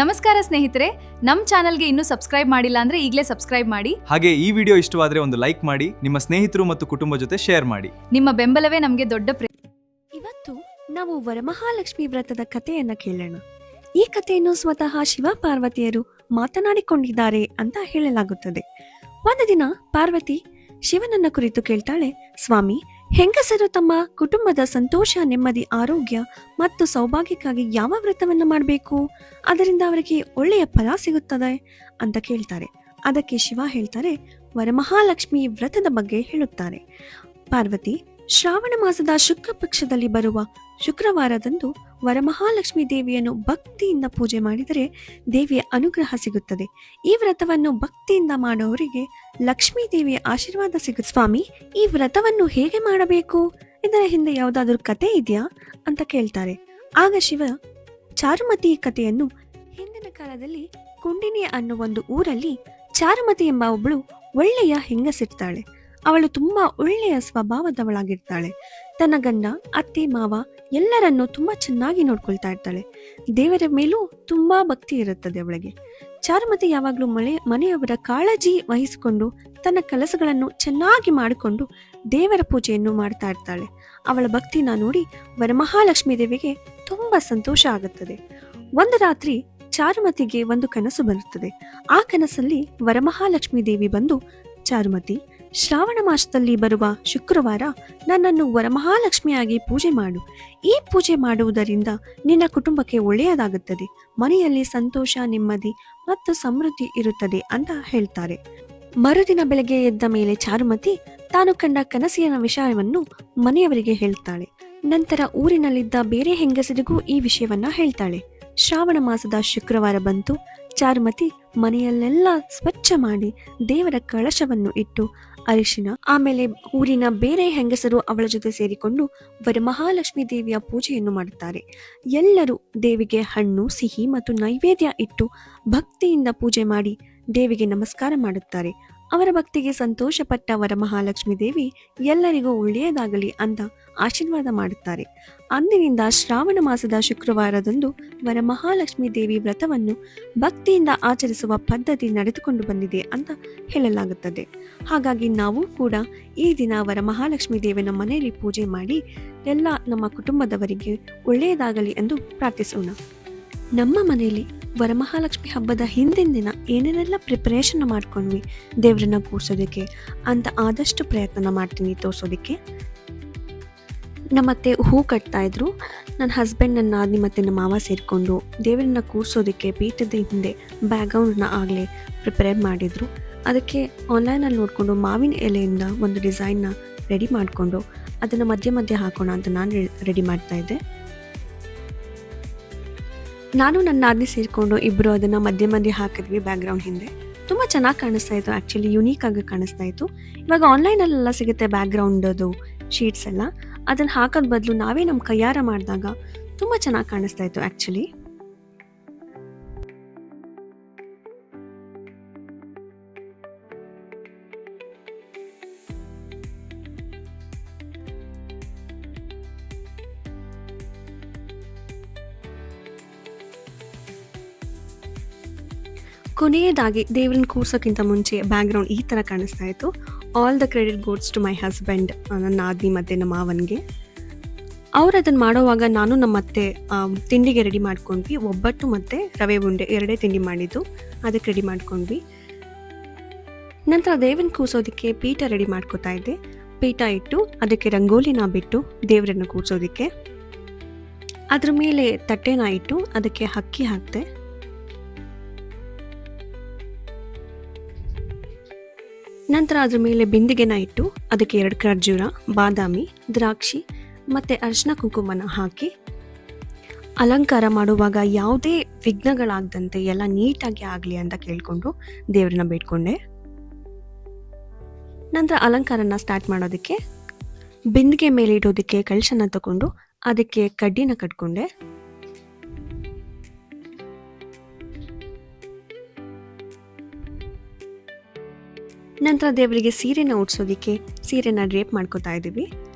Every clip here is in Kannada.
ನಮಸ್ಕಾರ ಸ್ನೇಹಿತರೆ, ನಮ್ಮ ಚಾನಲ್ಗೆ ಇನ್ನೂ ಸಬ್ಸ್ಕ್ರೈಬ್ ಮಾಡಿಲ್ಲ ಅಂದ್ರೆ ಈಗಲೇ ಸಬ್ಸ್ಕ್ರೈಬ್ ಮಾಡಿ. ಹಾಗೆ ಈ ವಿಡಿಯೋ ಇಷ್ಟವಾದ್ರೆ ಒಂದು ಲೈಕ್ ಮಾಡಿ, ನಿಮ್ಮ ಸ್ನೇಹಿತರು ಮತ್ತು ಕುಟುಂಬ ಜೊತೆ ಶೇರ್ ಮಾಡಿ. ನಿಮ್ಮ ಬೆಂಬಲವೇ ನಮಗೆ ದೊಡ್ಡ ಇವತ್ತು ನಾವು ವರಮಹಾಲಕ್ಷ್ಮಿ ವ್ರತದ ಕಥೆಯನ್ನ ಕೇಳೋಣ. ಈ ಕಥೆಯನ್ನು ಸ್ವತಃ ಶಿವ ಪಾರ್ವತಿಯರು ಮಾತನಾಡಿಕೊಂಡಿದ್ದಾರೆ ಅಂತ ಹೇಳಲಾಗುತ್ತದೆ. ಒಂದು ದಿನ ಪಾರ್ವತಿ ಶಿವನನ್ನ ಕುರಿತು ಕೇಳ್ತಾಳೆ, ಸ್ವಾಮಿ, ಹೆಂಗಸರು ತಮ್ಮ ಕುಟುಂಬದ ಸಂತೋಷ, ನೆಮ್ಮದಿ, ಆರೋಗ್ಯ ಮತ್ತು ಸೌಭಾಗ್ಯಕ್ಕಾಗಿ ಯಾವ ವ್ರತವನ್ನ ಮಾಡಬೇಕು, ಅದರಿಂದ ಅವರಿಗೆ ಒಳ್ಳೆಯ ಫಲ ಸಿಗುತ್ತದೆ ಅಂತ ಕೇಳ್ತಾರೆ. ಅದಕ್ಕೆ ಶಿವ ಹೇಳ್ತಾರೆ, ವರಮಹಾಲಕ್ಷ್ಮಿ ವ್ರತದ ಬಗ್ಗೆ ಹೇಳುತ್ತಾರೆ. ಪಾರ್ವತಿ, ಶ್ರಾವಣ ಮಾಸದ ಶುಕ್ಲ ಪಕ್ಷದಲ್ಲಿ ಬರುವ ಶುಕ್ರವಾರದಂದು ವರಮಹಾಲಕ್ಷ್ಮಿ ದೇವಿಯನ್ನು ಭಕ್ತಿಯಿಂದ ಪೂಜೆ ಮಾಡಿದರೆ ದೇವಿಯ ಅನುಗ್ರಹ ಸಿಗುತ್ತದೆ. ಈ ವ್ರತವನ್ನು ಭಕ್ತಿಯಿಂದ ಮಾಡುವವರಿಗೆ ಲಕ್ಷ್ಮೀ ದೇವಿಯ ಆಶೀರ್ವಾದ ಸಿಗುತ್ತೆ. ಸ್ವಾಮಿ, ಈ ವ್ರತವನ್ನು ಹೇಗೆ ಮಾಡಬೇಕು, ಇದರ ಹಿಂದೆ ಯಾವುದಾದ್ರೂ ಕತೆ ಇದೆಯಾ ಅಂತ ಕೇಳ್ತಾರೆ. ಆಗ ಶಿವ ಚಾರುಮತಿ ಕಥೆಯನ್ನು, ಹಿಂದಿನ ಕಾಲದಲ್ಲಿ ಕುಂಡಿನಿ ಅನ್ನೋ ಒಂದು ಊರಲ್ಲಿ ಚಾರುಮತಿ ಎಂಬ ಒಬ್ಬಳು ಒಳ್ಳೆಯ ಹೆಂಗಸಿರ್ತಾಳೆ. ಅವಳು ತುಂಬಾ ಒಳ್ಳೆಯ ಸ್ವಭಾವದವಳಾಗಿರ್ತಾಳೆ. ತನ್ನ ಗಂಡ, ಅತ್ತೆ, ಮಾವ ಎಲ್ಲರನ್ನೂ ತುಂಬಾ ಚೆನ್ನಾಗಿ ನೋಡ್ಕೊಳ್ತಾ ಇರ್ತಾಳೆ. ದೇವರ ಮೇಲೂ ತುಂಬಾ ಭಕ್ತಿ ಇರುತ್ತದೆ ಅವಳಿಗೆ. ಚಾರುಮತಿ ಯಾವಾಗ್ಲೂ ಮನೆಯವರ ಕಾಳಜಿ ವಹಿಸಿಕೊಂಡು ತನ್ನ ಕೆಲಸಗಳನ್ನು ಚೆನ್ನಾಗಿ ಮಾಡಿಕೊಂಡು ದೇವರ ಪೂಜೆಯನ್ನು ಮಾಡ್ತಾ ಇರ್ತಾಳೆ. ಅವಳ ಭಕ್ತಿನ ನೋಡಿ ವರಮಹಾಲಕ್ಷ್ಮಿ ದೇವಿಗೆ ತುಂಬಾ ಸಂತೋಷ ಆಗುತ್ತದೆ. ಒಂದು ರಾತ್ರಿ ಚಾರುಮತಿಗೆ ಒಂದು ಕನಸು ಬರುತ್ತದೆ. ಆ ಕನಸಲ್ಲಿ ವರಮಹಾಲಕ್ಷ್ಮಿ ದೇವಿ ಬಂದು, ಚಾರುಮತಿ, ಶ್ರಾವಣ ಮಾಸದಲ್ಲಿ ಬರುವ ಶುಕ್ರವಾರ ನನ್ನನ್ನು ವರಮಹಾಲಕ್ಷ್ಮಿಯಾಗಿ ಪೂಜೆ ಮಾಡು. ಈ ಪೂಜೆ ಮಾಡುವುದರಿಂದ ನಿನ್ನ ಕುಟುಂಬಕ್ಕೆ ಒಳ್ಳೆಯದಾಗುತ್ತದೆ, ಮನೆಯಲ್ಲಿ ಸಂತೋಷ, ನೆಮ್ಮದಿ ಮತ್ತು ಸಮೃದ್ಧಿ ಇರುತ್ತದೆ ಅಂತ ಹೇಳ್ತಾರೆ. ಮರುದಿನ ಬೆಳಗ್ಗೆ ಎದ್ದ ಮೇಲೆ ಚಾರುಮತಿ ತಾನು ಕಂಡ ಕನಸಿನ ವಿಷಯವನ್ನು ಮನೆಯವರಿಗೆ ಹೇಳ್ತಾಳೆ. ನಂತರ ಊರಿನಲ್ಲಿದ್ದ ಬೇರೆ ಹೆಂಗಸರಿಗೂ ಈ ವಿಷಯವನ್ನ ಹೇಳ್ತಾಳೆ. ಶ್ರಾವಣ ಮಾಸದ ಶುಕ್ರವಾರ ಬಂತು. ಚಾರುಮತಿ ಮನೆಯಲ್ಲೆಲ್ಲ ಸ್ವಚ್ಛ ಮಾಡಿ ದೇವರ ಕಳಶವನ್ನು ಇಟ್ಟು ಅರಿಶಿನ, ಆಮೇಲೆ ಊರಿನ ಬೇರೆ ಹೆಂಗಸರು ಅವಳ ಜೊತೆ ಸೇರಿಕೊಂಡು ವರಮಹಾಲಕ್ಷ್ಮಿ ದೇವಿಯ ಪೂಜೆಯನ್ನು ಮಾಡುತ್ತಾರೆ. ಎಲ್ಲರೂ ದೇವಿಗೆ ಹಣ್ಣು, ಸಿಹಿ ಮತ್ತು ನೈವೇದ್ಯ ಇಟ್ಟು ಭಕ್ತಿಯಿಂದ ಪೂಜೆ ಮಾಡಿ ದೇವಿಗೆ ನಮಸ್ಕಾರ ಮಾಡುತ್ತಾರೆ. ಅವರ ಭಕ್ತಿಗೆ ಸಂತೋಷಪಟ್ಟ ವರಮಹಾಲಕ್ಷ್ಮಿ ದೇವಿ ಎಲ್ಲರಿಗೂ ಒಳ್ಳೆಯದಾಗಲಿ ಅಂತ ಆಶೀರ್ವಾದ ಮಾಡುತ್ತಾರೆ. ಅಂದಿನಿಂದ ಶ್ರಾವಣ ಮಾಸದ ಶುಕ್ರವಾರದಂದು ವರಮಹಾಲಕ್ಷ್ಮಿ ದೇವಿ ವ್ರತವನ್ನು ಭಕ್ತಿಯಿಂದ ಆಚರಿಸುವ ಪದ್ಧತಿ ನಡೆದುಕೊಂಡು ಬಂದಿದೆ ಅಂತ ಹೇಳಲಾಗುತ್ತದೆ. ಹಾಗಾಗಿ ನಾವು ಕೂಡ ಈ ದಿನ ವರಮಹಾಲಕ್ಷ್ಮಿ ದೇವಿನ ಮನೆಯಲ್ಲಿ ಪೂಜೆ ಮಾಡಿ ಎಲ್ಲ ನಮ್ಮ ಕುಟುಂಬದವರಿಗೆ ಒಳ್ಳೆಯದಾಗಲಿ ಎಂದು ಪ್ರಾರ್ಥಿಸೋಣ. ನಮ್ಮ ಮನೆಯಲ್ಲಿ ವರಮಹಾಲಕ್ಷ್ಮಿ ಹಬ್ಬದ ಹಿಂದಿನ ದಿನ ಏನೇನೆಲ್ಲ ಪ್ರಿಪರೇಷನ್ ಮಾಡ್ಕೊಂಡ್ವಿ ದೇವ್ರನ್ನ ಕೂರ್ಸೋದಕ್ಕೆ ಅಂತ ಆದಷ್ಟು ಪ್ರಯತ್ನ ಮಾಡ್ತೀನಿ ತೋರಿಸೋದಕ್ಕೆ. ನಮ್ಮತ್ತೆ ಹೂ ಕಟ್ತಾ ಇದ್ರು. ನನ್ನ ಹಸ್ಬೆಂಡ್, ನನ್ನ ನಾದಿನಿ ಮತ್ತು ನಮ್ಮ ಮಾವ ಸೇರಿಕೊಂಡು ದೇವರನ್ನ ಕೂರ್ಸೋದಕ್ಕೆ ಪೀಠದ ಹಿಂದೆ ಬ್ಯಾಕ್ಗ್ರೌಂಡ್ನ ಆಗಲೇ ಪ್ರಿಪೇರ್ ಮಾಡಿದರು. ಅದಕ್ಕೆ ಆನ್ಲೈನಲ್ಲಿ ನೋಡಿಕೊಂಡು ಮಾವಿನ ಎಲೆಯಿಂದ ಒಂದು ಡಿಸೈನ್ನ ರೆಡಿ ಮಾಡಿಕೊಂಡು ಅದನ್ನು ಮಧ್ಯೆ ಮಧ್ಯೆ ಹಾಕೋಣ ಅಂತ ನಾನು ರೆಡಿ ಮಾಡ್ತಾಯಿದ್ದೆ. ನಾನು ನನ್ನ ನಾದಿನಿ ಸೇರಿಕೊಂಡು ಇಬ್ಬರು ಅದನ್ನು ಮಧ್ಯೆ ಮಧ್ಯೆ ಹಾಕಿದ್ವಿ ಬ್ಯಾಕ್ಗ್ರೌಂಡ್ ಹಿಂದೆ. ತುಂಬ ಚೆನ್ನಾಗಿ ಕಾಣಿಸ್ತಾ ಇತ್ತು, ಆ್ಯಕ್ಚುಲಿ ಯುನೀಕ್ ಆಗಿ ಕಾಣಿಸ್ತಾ ಇತ್ತು. ಇವಾಗ ಆನ್ಲೈನಲ್ಲೆಲ್ಲ ಸಿಗುತ್ತೆ ಬ್ಯಾಕ್ಗ್ರೌಂಡದು ಶೀಟ್ಸ್ ಎಲ್ಲ, ಅದನ್ನು ಹಾಕೋದ್ ಬದಲು ನಾವೇ ನಮ್ಮ ಕೈಯಾರ ಮಾಡಿದಾಗ ತುಂಬ ಚೆನ್ನಾಗಿ ಕಾಣಿಸ್ತಾ ಇತ್ತು ಆ್ಯಕ್ಚುಲಿ. ಕೊನೆಯದಾಗಿ ದೇವ್ರನ್ನ ಕೂರ್ಸೋಕ್ಕಿಂತ ಮುಂಚೆ ಬ್ಯಾಕ್ಗ್ರೌಂಡ್ ಈ ಥರ ಕಾಣಿಸ್ತಾ ಇತ್ತು. All the credit goes to my husband, ನನ್ನ ನಾದಿನಿ ಮತ್ತು ನಮ್ಮ ಮಾವನಿಗೆ. ಅವ್ರು ಅದನ್ನು ಮಾಡೋವಾಗ ನಾನು ನಮ್ಮ ಅತ್ತೆ ತಿಂಡಿಗೆ ರೆಡಿ ಮಾಡ್ಕೊಂಡ್ವಿ. ಒಬ್ಬಟ್ಟು ಮತ್ತು ರವೆ ಉಂಡೆ ಎರಡೇ ತಿಂಡಿ ಮಾಡಿದ್ದು, ಅದಕ್ಕೆ ರೆಡಿ ಮಾಡ್ಕೊಂಡ್ವಿ. ನಂತರ ದೇವ್ರನ್ನ ಕೂರ್ಸೋದಕ್ಕೆ ಪೀಠ ರೆಡಿ ಮಾಡ್ಕೋತಾ ಇದ್ದೆ. ಪೀಠ ಇಟ್ಟು ಅದಕ್ಕೆ ರಂಗೋಲಿನ ಬಿಟ್ಟು ದೇವರನ್ನು ಕೂರ್ಸೋದಕ್ಕೆ ಅದ್ರ ಮೇಲೆ ತಟ್ಟೆನ ಇಟ್ಟು ಅದಕ್ಕೆ ಅಕ್ಕಿ ಹಾಕ್ತೆ. ನಂತರ ಅದ್ರ ಮೇಲೆ ಬಿಂದಿಗೆನ ಇಟ್ಟು ಅದಕ್ಕೆ 2 ಖರ್ಜೂರ, ಬಾದಾಮಿ, ದ್ರಾಕ್ಷಿ ಮತ್ತು ಅರಿಶಿನ ಕುಂಕುಮನ ಹಾಕಿ ಅಲಂಕಾರ ಮಾಡುವಾಗ ಯಾವುದೇ ವಿಘ್ನಗಳಾಗದಂತೆ ಎಲ್ಲ ನೀಟಾಗಿ ಆಗಲಿ ಅಂತ ಕೇಳಿಕೊಂಡು ದೇವ್ರನ್ನ ಬೇಡ್ಕೊಂಡೆ. ನಂತರ ಅಲಂಕಾರನ ಸ್ಟಾರ್ಟ್ ಮಾಡೋದಕ್ಕೆ ಬಿಂದಿಗೆ ಮೇಲೆ ಇಡೋದಕ್ಕೆ ಕಳಶನ ತಗೊಂಡು ಅದಕ್ಕೆ ಕಡ್ಡಿನ ಕಟ್ಕೊಂಡೆ. ನಂತರ ದೇವರಿಗೆ ಸೀರೆನ ಉಡ್ಸೋದಕ್ಕೆ ಸೀರೆನ ಡ್ರೇಪ್ ಮಾಡ್ಕೋತಾ ಇದ್ದೀವಿ.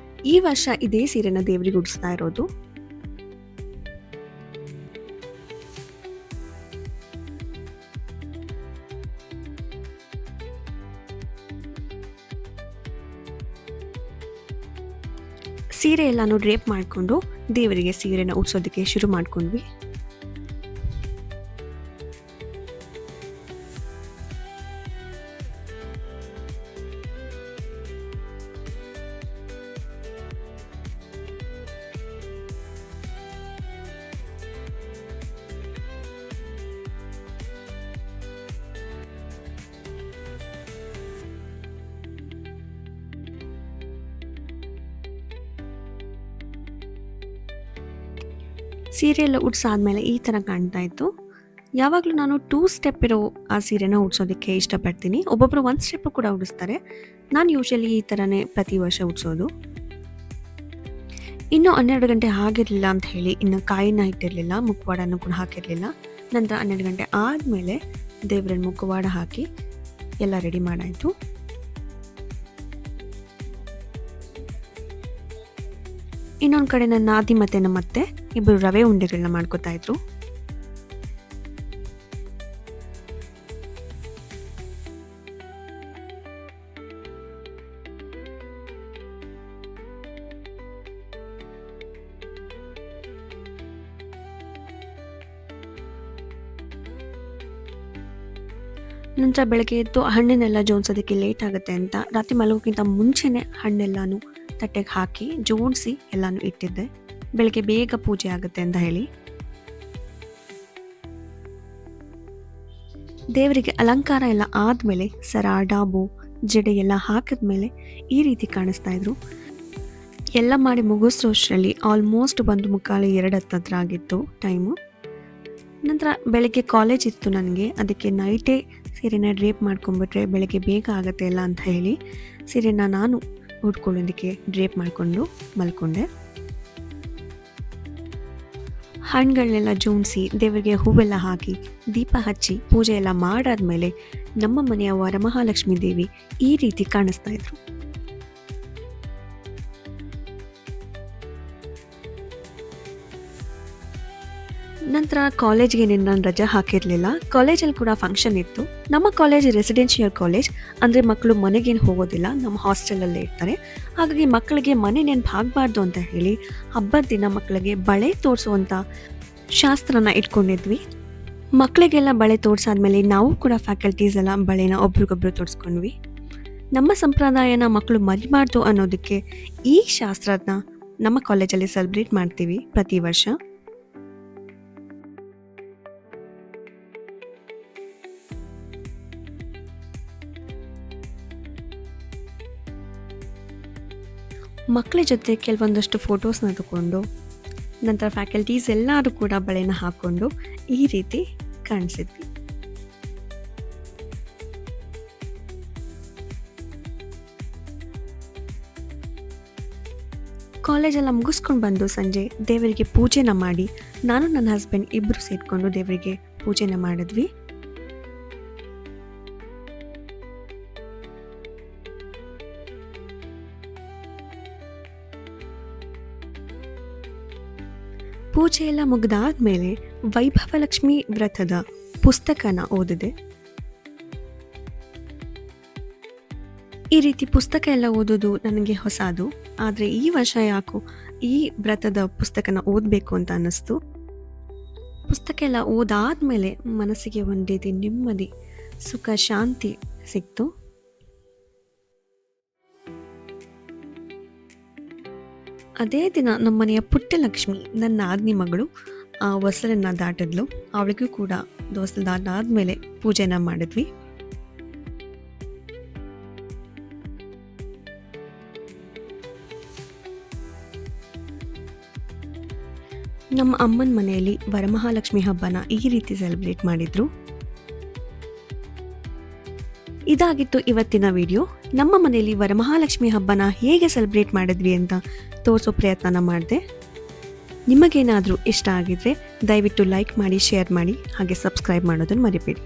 ಈ ವರ್ಷ ಇದೇ ಸೀರೆನ ದೇವರಿಗೆ ಉಡಿಸ್ತಾ ಇರೋದು. ಸೀರೆ ಎಲ್ಲಾನು ಡ್ರೇಪ್ ಮಾಡಿಕೊಂಡು ದೇವರಿಗೆ ಸೀರೆನ ಉಡ್ಸೋದಕ್ಕೆ ಶುರು ಮಾಡ್ಕೊಂಡ್ವಿ. ಸೀರೆ ಎಲ್ಲ ಉಡ್ಸಾದ್ಮೇಲೆ ಈ ಥರ ಕಾಣ್ತಾ ಇತ್ತು. ಯಾವಾಗಲೂ ನಾನು 2 ಸ್ಟೆಪ್ ಇರೋ ಆ ಸೀರೆನ ಉಡ್ಸೋದಕ್ಕೆ ಇಷ್ಟಪಡ್ತೀನಿ. ಒಬ್ಬೊಬ್ಬರು 1 ಸ್ಟೆಪ್ ಕೂಡ ಉಡಿಸ್ತಾರೆ. ನಾನು ಯೂಶಲಿ ಈ ಥರನೇ ಪ್ರತಿ ವರ್ಷ ಉಡ್ಸೋದು. ಇನ್ನೂ 12 ಗಂಟೆ ಆಗಿರಲಿಲ್ಲ ಅಂತ ಹೇಳಿ ಇನ್ನು ಕಾಯಿನ ಇಟ್ಟಿರಲಿಲ್ಲ, ಮುಖವಾಡನೂ ಕೂಡ ಹಾಕಿರಲಿಲ್ಲ. ನಂತರ 12 ಗಂಟೆ ಆದಮೇಲೆ ದೇವರ ಮುಖವಾಡ ಹಾಕಿ ಎಲ್ಲ ರೆಡಿ ಮಾಡಾಯಿತು. ಇನ್ನೊಂದು ಕಡೆ ನನ್ನ ನಾದಿ ಮತ್ತು ನಮ್ಮ ಅತ್ತೆ ಇಬ್ಬರು ರವೆ ಉಂಡೆಗಳನ್ನ ಮಾಡ್ಕೋತಾ ಇದ್ರು. ನಂತರ ಬೆಳಗ್ಗೆ ಎದ್ದು ಹಣ್ಣನ್ನೆಲ್ಲ ಜೋಡಿಸೋದಕ್ಕೆ ಲೇಟ್ ಆಗುತ್ತೆ ಅಂತ ರಾತ್ರಿ ಮಲಗೋಕ್ಕಿಂತ ಮುಂಚೆನೇ ಹಣ್ಣೆಲ್ಲಾನು ತಟ್ಟೆಗೆ ಹಾಕಿ ಜೋಡಿಸಿ ಎಲ್ಲಾನು ಇಟ್ಟಿದ್ದೆ, ಬೆಳಗ್ಗೆ ಬೇಗ ಪೂಜೆ ಆಗುತ್ತೆ ಅಂತ ಹೇಳಿ. ದೇವರಿಗೆ ಅಲಂಕಾರ ಎಲ್ಲ ಆದಮೇಲೆ ಸರ, ಡಾಬು, ಜಡೆ ಎಲ್ಲ ಹಾಕಿದ್ಮೇಲೆ ಈ ರೀತಿ ಕಾಣಿಸ್ತಾ ಇದ್ರು. ಎಲ್ಲ ಮಾಡಿ ಮುಗಿಸೋಷ್ಟರಲ್ಲಿ ಆಲ್ಮೋಸ್ಟ್ 1:45 ಹತ್ರ ಆಗಿತ್ತು ಟೈಮು. ನಂತರ ಬೆಳಗ್ಗೆ ಕಾಲೇಜ್ ಇತ್ತು ನನಗೆ, ಅದಕ್ಕೆ ನೈಟೇ ಸೀರೆನ ಡ್ರೇಪ್ ಮಾಡ್ಕೊಂಡ್ಬಿಟ್ರೆ ಬೆಳಗ್ಗೆ ಬೇಗ ಆಗುತ್ತೆ ಎಲ್ಲ ಅಂತ ಹೇಳಿ ಸೀರೆನ ನಾನು ಉಟ್ಕೊಳ್ಳೋದಕ್ಕೆ ಡ್ರೇಪ್ ಮಾಡಿಕೊಂಡು ಮಲ್ಕೊಂಡೆ. ಹಣ್ಣುಗಳನ್ನೆಲ್ಲ ಜೋಡಿಸಿ ದೇವರಿಗೆ ಹೂವೆಲ್ಲ ಹಾಕಿ ದೀಪ ಹಚ್ಚಿ ಪೂಜೆ ಎಲ್ಲ ಮಾಡಾದ್ಮೇಲೆ ನಮ್ಮ ಮನೆಯ ವರಮಹಾಲಕ್ಷ್ಮೀ ದೇವಿ ಈ ರೀತಿ ಕಾಣಿಸ್ತಾ ಇದ್ರು. ನಂತರ ಕಾಲೇಜ್ಗೆ ನಾನು ರಜೆ ಹಾಕಿರಲಿಲ್ಲ. ಕಾಲೇಜಲ್ಲಿ ಕೂಡ ಫಂಕ್ಷನ್ ಇತ್ತು. ನಮ್ಮ ಕಾಲೇಜ್ ರೆಸಿಡೆನ್ಷಿಯಲ್ ಕಾಲೇಜ್, ಅಂದರೆ ಮಕ್ಕಳು ಮನೆಗೇನು ಹೋಗೋದಿಲ್ಲ, ನಮ್ಮ ಹಾಸ್ಟೆಲಲ್ಲೇ ಇರ್ತಾರೆ. ಹಾಗಾಗಿ ಮಕ್ಕಳಿಗೆ ಮನೆ ನೆನಪು ಆಗಬಾರ್ದು ಅಂತ ಹೇಳಿ ಹಬ್ಬದ ದಿನ ಮಕ್ಕಳಿಗೆ ಬಳೆ ತೋರಿಸುವಂಥ ಶಾಸ್ತ್ರನ ಇಟ್ಕೊಂಡಿದ್ವಿ. ಮಕ್ಕಳಿಗೆಲ್ಲ ಬಳೆ ತೋರಿಸಾದ್ಮೇಲೆ ನಾವು ಕೂಡ ಫ್ಯಾಕಲ್ಟೀಸ್ ಎಲ್ಲ ಬಳೆನ ಒಬ್ರಿಗೊಬ್ರು ತೋರಿಸ್ಕೊಂಡ್ವಿ. ನಮ್ಮ ಸಂಪ್ರದಾಯನ ಮಕ್ಕಳು ಮರಿಬಾರ್ದು ಅನ್ನೋದಕ್ಕೆ ಈ ಶಾಸ್ತ್ರನ ನಮ್ಮ ಕಾಲೇಜಲ್ಲಿ ಸೆಲೆಬ್ರೇಟ್ ಮಾಡ್ತೀವಿ ಪ್ರತಿ ವರ್ಷ. ಮಕ್ಕಳ ಜೊತೆ ಕೆಲವೊಂದಷ್ಟು ಫೋಟೋಸ್ನ ತಗೊಂಡು ನಂತರ ಫ್ಯಾಕಲ್ಟೀಸ್ ಎಲ್ಲರೂ ಕೂಡ ಬಳೆನ ಹಾಕ್ಕೊಂಡು ಈ ರೀತಿ ಕಾಣಿಸಿದ್ವಿ. ಕಾಲೇಜೆಲ್ಲ ಮುಗಿಸ್ಕೊಂಡು ಬಂದು ಸಂಜೆ ದೇವರಿಗೆ ಪೂಜೆನ ಮಾಡಿ ನಾನು ನನ್ನ ಹಸ್ಬೆಂಡ್ ಇಬ್ಬರು ಸೇರಿಕೊಂಡು ದೇವರಿಗೆ ಪೂಜೆನ ಮಾಡಿದ್ವಿ. ಪೂಜೆ ಎಲ್ಲ ಮುಗಿದಾದ್ಮೇಲೆ ವೈಭವಲಕ್ಷ್ಮಿ ವ್ರತದ ಪುಸ್ತಕನ ಓದಿದೆ. ಈ ರೀತಿ ಪುಸ್ತಕ ಎಲ್ಲ ಓದೋದು ನನಗೆ ಹೊಸದು, ಆದರೆ ಈ ವರ್ಷ ಯಾಕೋ ಈ ವ್ರತದ ಪುಸ್ತಕನ ಓದಬೇಕು ಅಂತ ಅನ್ನಿಸ್ತು. ಪುಸ್ತಕ ಎಲ್ಲ ಓದಾದ್ಮೇಲೆ ಮನಸ್ಸಿಗೆ ಒಂದು ರೀತಿ ನೆಮ್ಮದಿ, ಸುಖ, ಶಾಂತಿ ಸಿಕ್ತು. ಅದೇ ದಿನ ನಮ್ಮನೆಯ ಪುಟ್ಟಲಕ್ಷ್ಮಿ, ನನ್ನ ಆದ್ನಿ ಮಗಳು, ಹೊಸಲನ್ನ ದಾಟಿದ್ಲು. ಅವಳಿಗೂ ಕೂಡ ಹೊಸಲು ದಾಟಾದ್ಮೇಲೆ ಪೂಜೆನ ಮಾಡಿದ್ವಿ. ನಮ್ಮ ಅಮ್ಮನ ಮನೆಯಲ್ಲಿ ವರಮಹಾಲಕ್ಷ್ಮಿ ಹಬ್ಬನ ಈ ರೀತಿ ಸೆಲೆಬ್ರೇಟ್ ಮಾಡಿದ್ರು. ಇದಾಗಿತ್ತು ಇವತ್ತಿನ ವಿಡಿಯೋ. ನಮ್ಮ ಮನೆಯಲ್ಲಿ ವರಮಹಾಲಕ್ಷ್ಮಿ ಹಬ್ಬನ ಹೇಗೆ ಸೆಲೆಬ್ರೇಟ್ ಮಾಡಿದ್ವಿ ಅಂತ ತೋರಿಸೋ ಪ್ರಯತ್ನ ಮಾಡಿದೆ. ನಿಮಗೇನಾದರೂ ಇಷ್ಟ ಆಗಿದ್ರೆ ದಯವಿಟ್ಟು ಲೈಕ್ ಮಾಡಿ, ಶೇರ್ ಮಾಡಿ, ಹಾಗೆ ಸಬ್ಸ್ಕ್ರೈಬ್ ಮಾಡೋದನ್ನು ಮರಿಬೇಡಿ.